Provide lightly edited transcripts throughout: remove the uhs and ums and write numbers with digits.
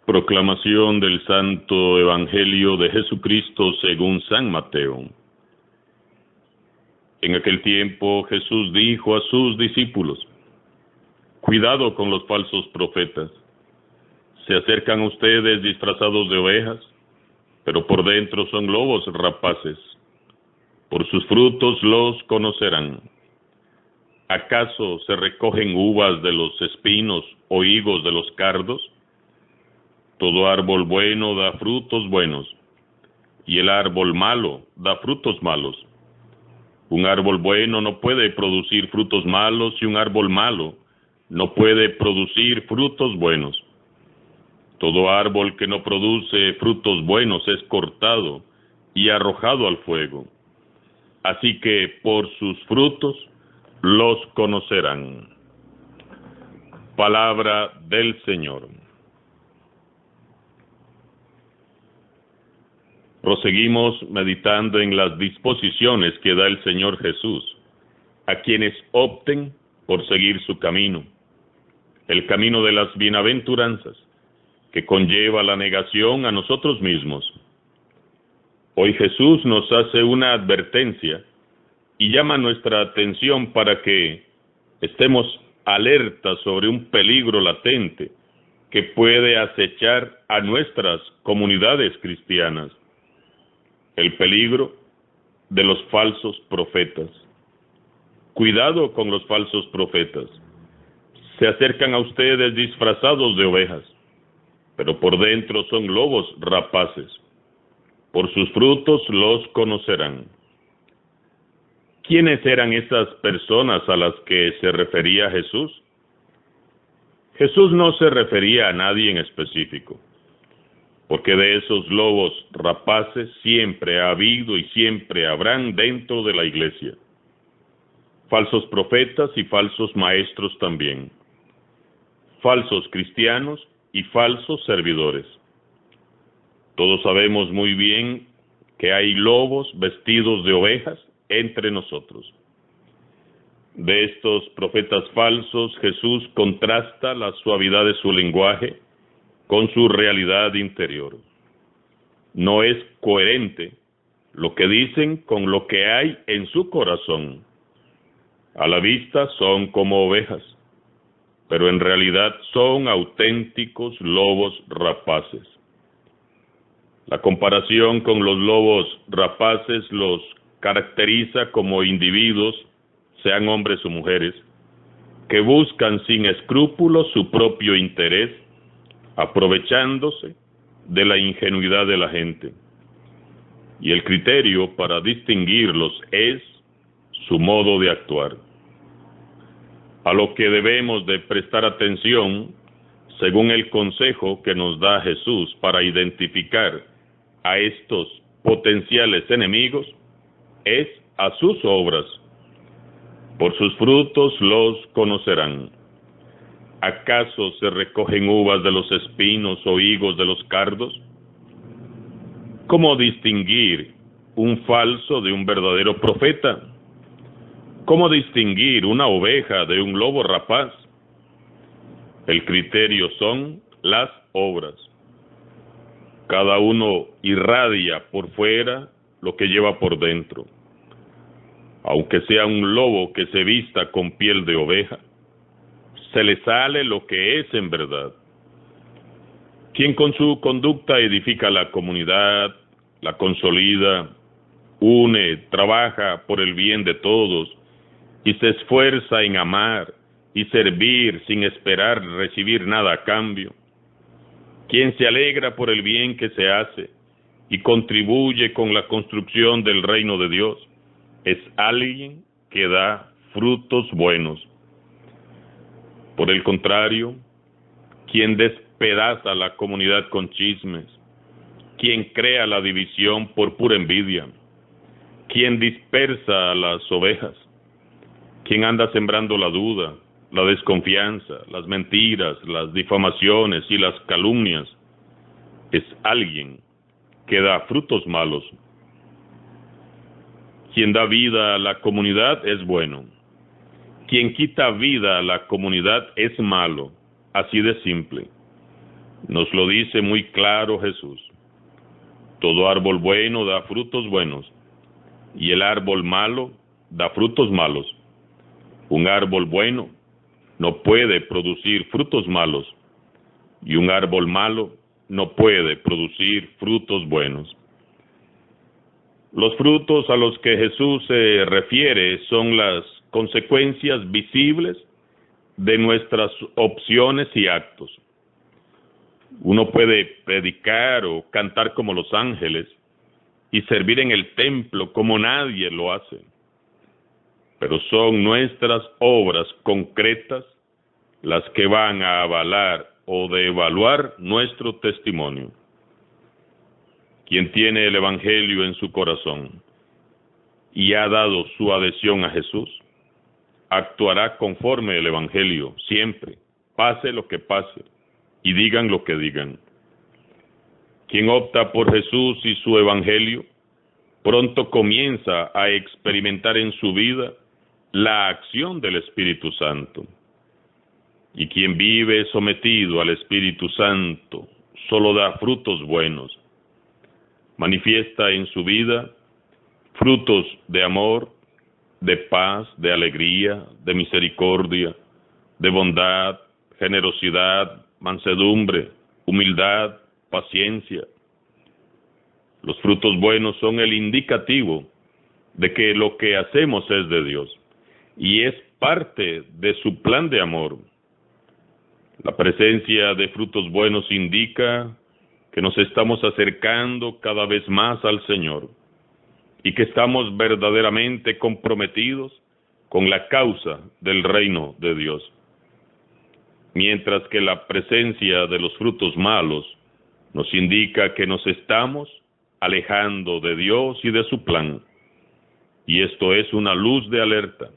Proclamación del Santo Evangelio de Jesucristo según San Mateo. En aquel tiempo Jesús dijo a sus discípulos: cuidado con los falsos profetas. Se acercan a ustedes disfrazados de ovejas, pero por dentro son lobos rapaces. Por sus frutos los conocerán. ¿Acaso se recogen uvas de los espinos o higos de los cardos? Todo árbol bueno da frutos buenos, y el árbol malo da frutos malos. Un árbol bueno no puede producir frutos malos, y un árbol malo no puede producir frutos buenos. Todo árbol que no produce frutos buenos es cortado y arrojado al fuego. Así que por sus frutos los conocerán. Palabra del Señor. Proseguimos meditando en las disposiciones que da el Señor Jesús a quienes opten por seguir su camino, el camino de las bienaventuranzas, que conlleva la negación a nosotros mismos. Hoy Jesús nos hace una advertencia y llama nuestra atención para que estemos alertas sobre un peligro latente que puede acechar a nuestras comunidades cristianas. El peligro de los falsos profetas. Cuidado con los falsos profetas. Se acercan a ustedes disfrazados de ovejas, pero por dentro son lobos rapaces. Por sus frutos los conocerán. ¿Quiénes eran esas personas a las que se refería Jesús? Jesús no se refería a nadie en específico, porque de esos lobos rapaces siempre ha habido y siempre habrán dentro de la iglesia. Falsos profetas y falsos maestros también. Falsos cristianos y falsos servidores. Todos sabemos muy bien que hay lobos vestidos de ovejas entre nosotros. De estos profetas falsos, Jesús contrasta la suavidad de su lenguaje con su realidad interior. No es coherente lo que dicen con lo que hay en su corazón. A la vista son como ovejas, pero en realidad son auténticos lobos rapaces. La comparación con los lobos rapaces los caracteriza como individuos, sean hombres o mujeres, que buscan sin escrúpulos su propio interés, aprovechándose de la ingenuidad de la gente. Y el criterio para distinguirlos es su modo de actuar. A lo que debemos de prestar atención, según el consejo que nos da Jesús para identificar a estos potenciales enemigos, es a sus obras. Por sus frutos los conocerán. ¿Acaso se recogen uvas de los espinos o higos de los cardos? ¿Cómo distinguir un falso de un verdadero profeta? ¿Cómo distinguir una oveja de un lobo rapaz? El criterio son las obras. Cada uno irradia por fuera lo que lleva por dentro. Aunque sea un lobo que se vista con piel de oveja, se le sale lo que es en verdad. Quien con su conducta edifica la comunidad, la consolida, une, trabaja por el bien de todos y se esfuerza en amar y servir sin esperar recibir nada a cambio. Quien se alegra por el bien que se hace y contribuye con la construcción del reino de Dios, es alguien que da frutos buenos. Por el contrario, quien despedaza la comunidad con chismes, quien crea la división por pura envidia, quien dispersa a las ovejas, quien anda sembrando la duda, la desconfianza, las mentiras, las difamaciones y las calumnias, es alguien que da frutos malos. Quien da vida a la comunidad es bueno. Quien quita vida a la comunidad es malo, así de simple. Nos lo dice muy claro Jesús. Todo árbol bueno da frutos buenos, y el árbol malo da frutos malos. Un árbol bueno no puede producir frutos malos, y un árbol malo no puede producir frutos buenos. Los frutos a los que Jesús se refiere son las consecuencias visibles de nuestras opciones y actos. Uno puede predicar o cantar como los ángeles y servir en el templo como nadie lo hace, pero son nuestras obras concretas las que van a avalar o devaluar nuestro testimonio. Quien tiene el Evangelio en su corazón y ha dado su adhesión a Jesús, actuará conforme el Evangelio siempre, pase lo que pase y digan lo que digan. Quien opta por Jesús y su Evangelio, pronto comienza a experimentar en su vida la acción del Espíritu Santo. Y quien vive sometido al Espíritu Santo solo da frutos buenos. Manifiesta en su vida frutos de amor, de paz, de alegría, de misericordia, de bondad, generosidad, mansedumbre, humildad, paciencia. Los frutos buenos son el indicativo de que lo que hacemos es de Dios y es parte de su plan de amor. La presencia de frutos buenos indica que nos estamos acercando cada vez más al Señor y que estamos verdaderamente comprometidos con la causa del reino de Dios. Mientras que la presencia de los frutos malos nos indica que nos estamos alejando de Dios y de su plan. Y esto es una luz de alerta,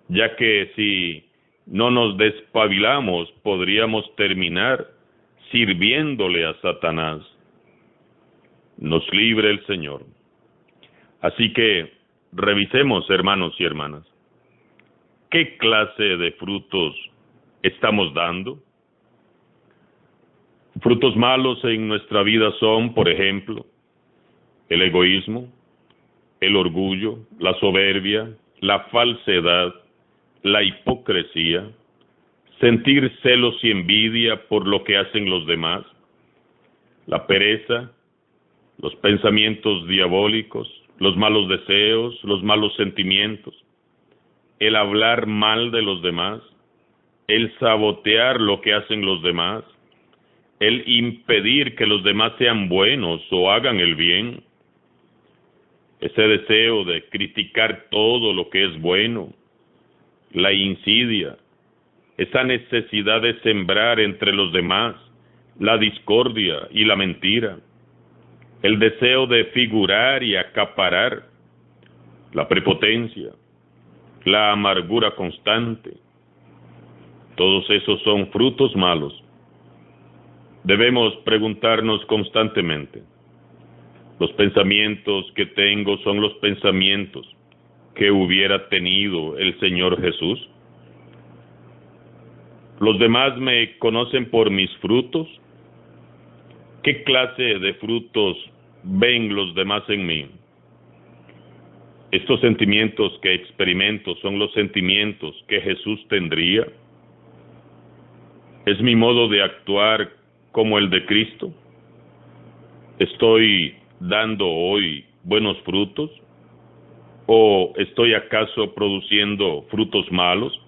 ya que si no nos despabilamos, podríamos terminar sirviéndole a Satanás. Nos libre el Señor. Así que revisemos, hermanos y hermanas, ¿qué clase de frutos estamos dando? Frutos malos en nuestra vida son, por ejemplo, el egoísmo, el orgullo, la soberbia, la falsedad, la hipocresía, sentir celos y envidia por lo que hacen los demás, la pereza, los pensamientos diabólicos, los malos deseos, los malos sentimientos, el hablar mal de los demás, el sabotear lo que hacen los demás, el impedir que los demás sean buenos o hagan el bien, ese deseo de criticar todo lo que es bueno, la insidia, esa necesidad de sembrar entre los demás la discordia y la mentira, el deseo de figurar y acaparar, la prepotencia, la amargura constante. Todos esos son frutos malos. Debemos preguntarnos constantemente, ¿los pensamientos que tengo son los pensamientos que hubiera tenido el Señor Jesús? ¿Los demás me conocen por mis frutos? ¿Qué clase de frutos ven los demás en mí? ¿Estos sentimientos que experimento son los sentimientos que Jesús tendría? ¿Es mi modo de actuar como el de Cristo? ¿Estoy dando hoy buenos frutos? ¿O estoy acaso produciendo frutos malos?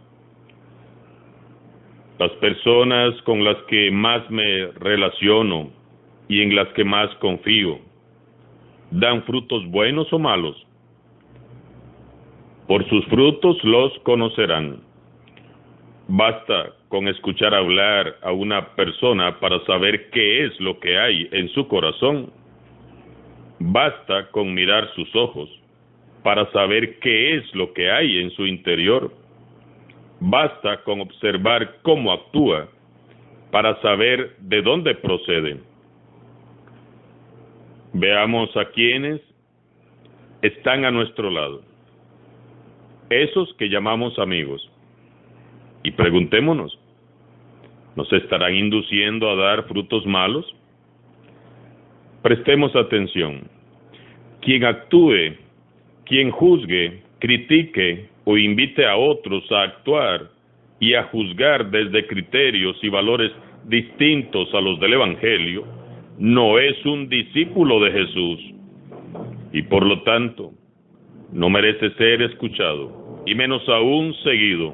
Las personas con las que más me relaciono y en las que más confío, ¿dan frutos buenos o malos? Por sus frutos los conocerán. Basta con escuchar hablar a una persona para saber qué es lo que hay en su corazón. Basta con mirar sus ojos para saber qué es lo que hay en su interior. Basta con observar cómo actúa para saber de dónde procede. Veamos a quienes están a nuestro lado, esos que llamamos amigos, y preguntémonos, ¿Nos estarán induciendo a dar frutos malos? Prestemos atención. Quien actúe, quien juzgue, critique o invite a otros a actuar y a juzgar desde criterios y valores distintos a los del Evangelio, no es un discípulo de Jesús y por lo tanto no merece ser escuchado y menos aún seguido.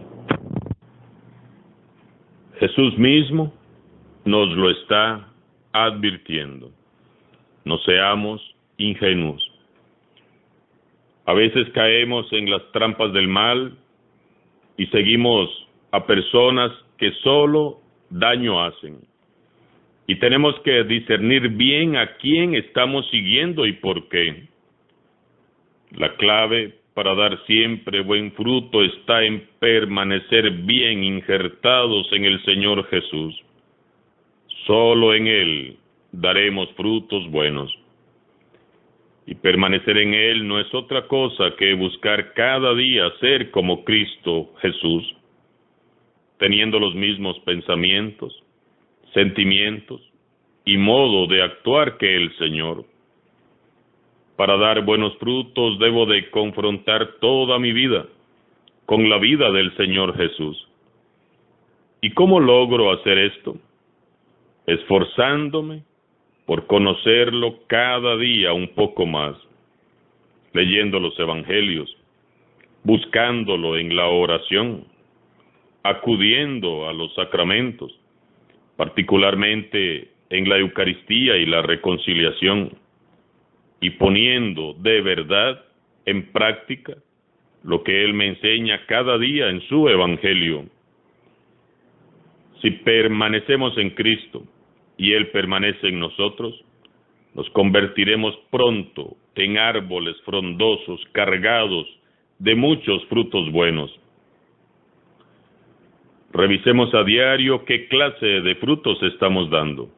Jesús mismo nos lo está advirtiendo. No seamos ingenuos. A veces caemos en las trampas del mal y seguimos a personas que solo daño hacen. Y tenemos que discernir bien a quién estamos siguiendo y por qué. La clave para dar siempre buen fruto está en permanecer bien injertados en el Señor Jesús. Solo en Él daremos frutos buenos. Y permanecer en Él no es otra cosa que buscar cada día ser como Cristo Jesús, teniendo los mismos pensamientos, sentimientos y modo de actuar que el Señor. Para dar buenos frutos debo de confrontar toda mi vida con la vida del Señor Jesús. ¿Y cómo logro hacer esto? Esforzándome por conocerlo cada día un poco más, leyendo los evangelios, buscándolo en la oración, acudiendo a los sacramentos, particularmente en la Eucaristía y la reconciliación, y poniendo de verdad en práctica lo que Él me enseña cada día en su evangelio. Si permanecemos en Cristo y Él permanece en nosotros, nos convertiremos pronto en árboles frondosos, cargados de muchos frutos buenos. Revisemos a diario qué clase de frutos estamos dando.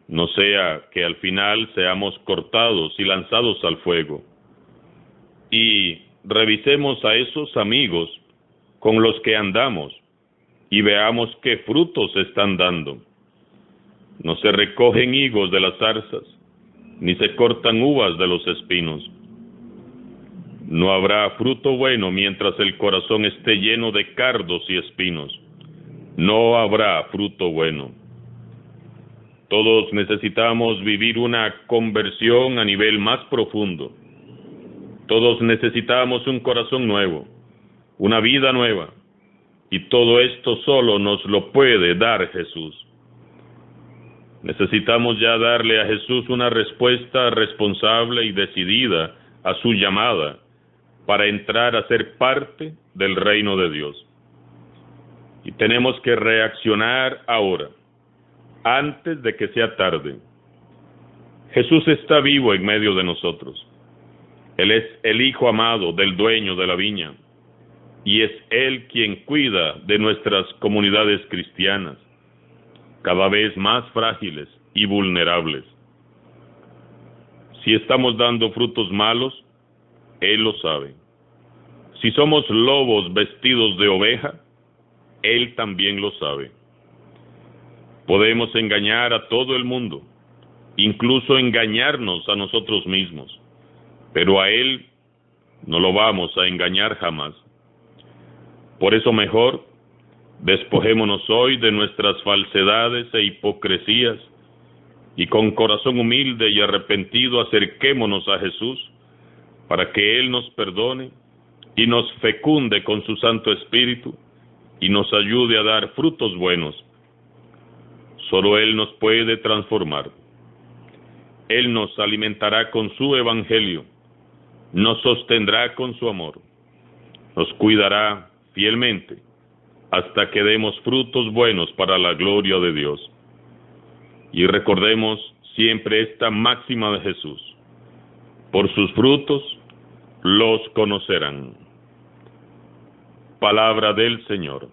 No sea que al final seamos cortados y lanzados al fuego. Y revisemos a esos amigos con los que andamos y veamos qué frutos están dando. No se recogen higos de las zarzas, ni se cortan uvas de los espinos. No habrá fruto bueno mientras el corazón esté lleno de cardos y espinos. No habrá fruto bueno. Todos necesitamos vivir una conversión a nivel más profundo. Todos necesitamos un corazón nuevo, una vida nueva. Y todo esto solo nos lo puede dar Jesús. Necesitamos ya darle a Jesús una respuesta responsable y decidida a su llamada para entrar a ser parte del reino de Dios. Y tenemos que reaccionar ahora, antes de que sea tarde. Jesús está vivo en medio de nosotros. Él es el Hijo amado del dueño de la viña, y es Él quien cuida de nuestras comunidades cristianas, cada vez más frágiles y vulnerables. Si estamos dando frutos malos, Él lo sabe. Si somos lobos vestidos de oveja, Él también lo sabe. Podemos engañar a todo el mundo, incluso engañarnos a nosotros mismos, pero a Él no lo vamos a engañar jamás. Por eso mejor, despojémonos hoy de nuestras falsedades e hipocresías y con corazón humilde y arrepentido acerquémonos a Jesús para que Él nos perdone y nos fecunde con su Santo Espíritu y nos ayude a dar frutos buenos. Solo Él nos puede transformar. Él nos alimentará con su evangelio, nos sostendrá con su amor, nos cuidará fielmente hasta que demos frutos buenos para la gloria de Dios. Y recordemos siempre esta máxima de Jesús: por sus frutos los conocerán. Palabra del Señor.